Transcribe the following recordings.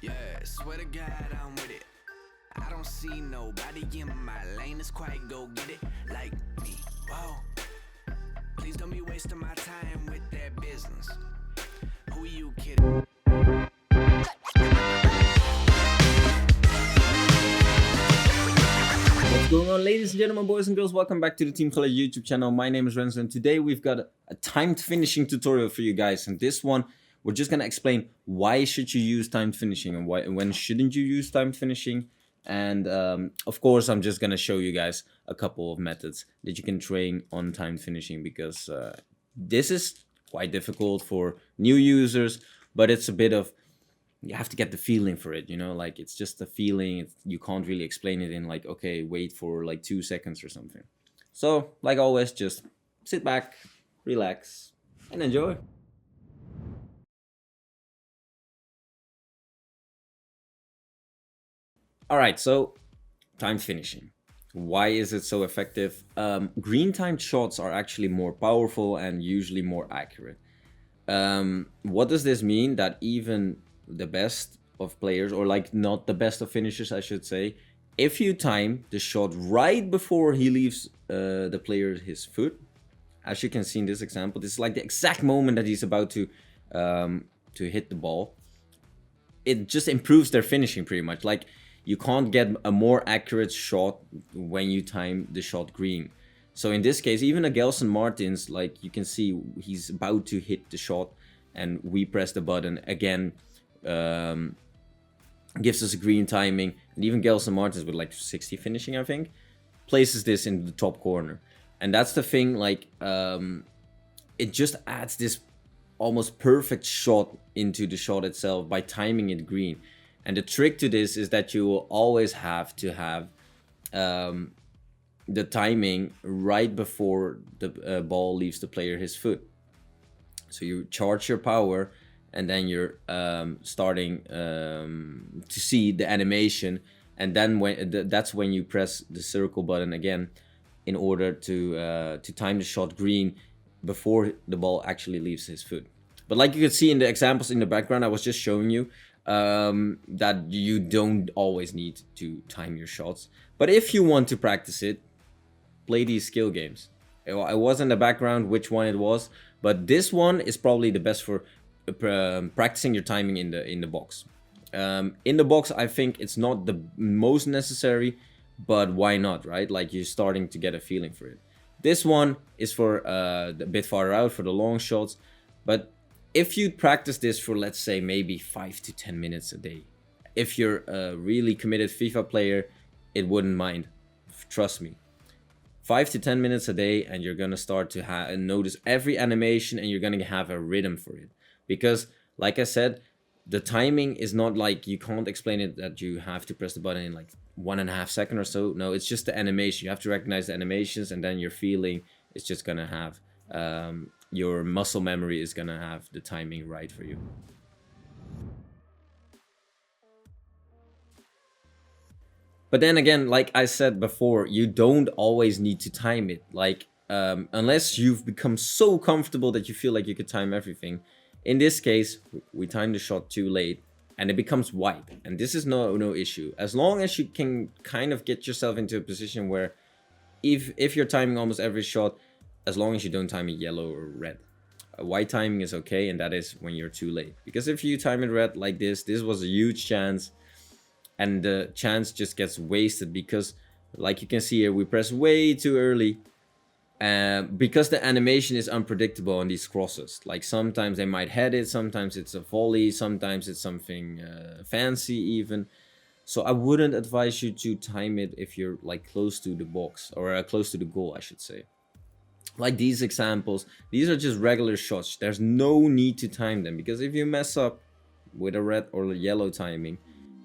Yeah, swear to God, I'm with it. I don't see nobody in my lane that's quite go get it like me. Whoa. Please don't be wasting my time with that business. Who you kidding? What's going on, ladies and gentlemen, boys and girls? Welcome back to the Team Gullit YouTube channel. My name is Renzo, and today we've got a timed finishing tutorial for you guys. And this one, we're just gonna explain why should you use timed finishing and when shouldn't you use timed finishing. And of course, I'm just gonna show you guys a couple of methods that you can train on timed finishing, because this is quite difficult for new users, but it's a bit of, you have to get the feeling for it, you know, like it's just a feeling. You can't really explain it in like, okay, wait for like 2 seconds or something. So like always, just sit back, relax, and enjoy. All right, so time finishing, why is it so effective? Green timed shots are actually more powerful and usually more accurate. What does this mean? That even the best of players, or like not the best of finishers, I should say, if you time the shot right before he leaves the player his foot, as you can see in this example, this is like the exact moment that he's about to hit the ball. It just improves their finishing pretty much. Like, you can't get a more accurate shot when you time the shot green. So in this case, even a Gelson Martins, like you can see, he's about to hit the shot, and we press the button again, gives us a green timing. And even Gelson Martins with like 60 finishing, I think, places this in the top corner. And that's the thing, like, it just adds this almost perfect shot into the shot itself by timing it green. And the trick to this is that you will always have to have the timing right before the ball leaves the player his foot. So you charge your power, and then you're starting to see the animation, and then that's when you press the circle button again in order to time the shot green before the ball actually leaves his foot. But like you could see in the examples in the background, I was just showing you that you don't always need to time your shots. But if you want to practice it, play these skill games. I was in the background which one it was, but this one is probably the best for practicing your timing in the box. In the box, I think it's not the most necessary, but why not, right? Like, you're starting to get a feeling for it. This one is for a bit farther out for the long shots, but if you practice this for, let's say, maybe 5 to 10 minutes a day, if you're a really committed FIFA player, it wouldn't mind. Trust me. 5 to 10 minutes a day, and you're gonna start to notice every animation, and you're gonna have a rhythm for it. Because, like I said, the timing is not like, you can't explain it that you have to press the button in like 1.5 seconds or so. No, it's just the animation. You have to recognize the animations, and then your feeling is just gonna have your muscle memory is gonna have the timing right for you. But then again, like I said before, you don't always need to time it. Like, unless you've become so comfortable that you feel like you could time everything. In this case, we timed the shot too late, and it becomes white. And this is no issue. As long as you can kind of get yourself into a position where, if you're timing almost every shot, as long as you don't time it yellow or red. White timing is okay, and that is when you're too late. Because if you time it red like this was a huge chance, and the chance just gets wasted, because like you can see here, we press way too early, because the animation is unpredictable on these crosses. Like, sometimes they might head it, sometimes it's a volley, sometimes it's something fancy even. So I wouldn't advise you to time it if you're like close to the box, or close to the goal, I should say. Like these examples, these are just regular shots. There's no need to time them, because if you mess up with a red or a yellow timing,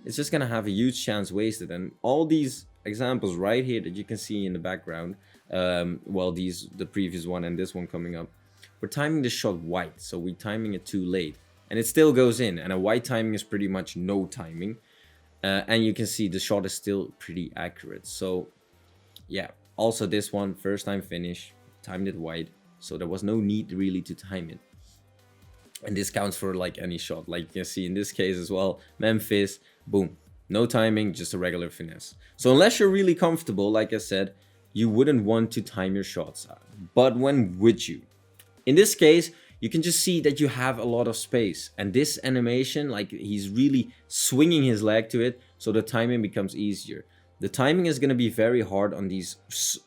it's just gonna have a huge chance wasted. And all these examples right here that you can see in the background, well, the previous one and this one coming up, we're timing the shot white, so we're timing it too late, and it still goes in. And a white timing is pretty much no timing, and you can see the shot is still pretty accurate. So yeah, also this one, first time finish, timed it white, so there was no need really to time it. And this counts for like any shot. Like you can see in this case as well, Memphis, boom, no timing, just a regular finesse. So unless you're really comfortable, like I said, you wouldn't want to time your shots. But when would you? In this case, you can just see that you have a lot of space, and this animation, like he's really swinging his leg to it, so the timing becomes easier. The timing is going to be very hard on these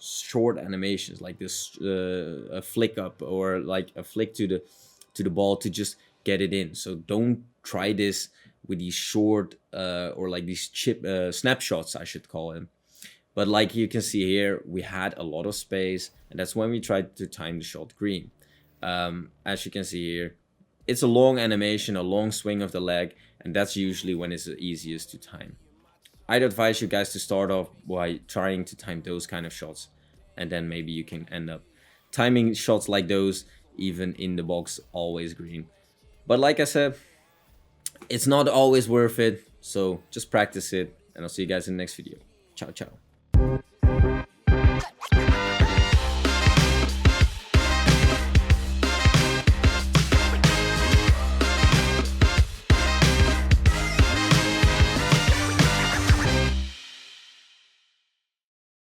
short animations, like this a flick up or like a flick to the ball to just get it in. So don't try this with these short or like these snapshots, I should call them. But like you can see here, we had a lot of space, and that's when we tried to time the shot green. As you can see here, it's a long animation, a long swing of the leg, and that's usually when it's the easiest to time. I'd advise you guys to start off by trying to time those kind of shots, and then maybe you can end up timing shots like those even in the box, always green. But like I said, it's not always worth it, so just practice it, and I'll see you guys in the next video. Ciao, ciao.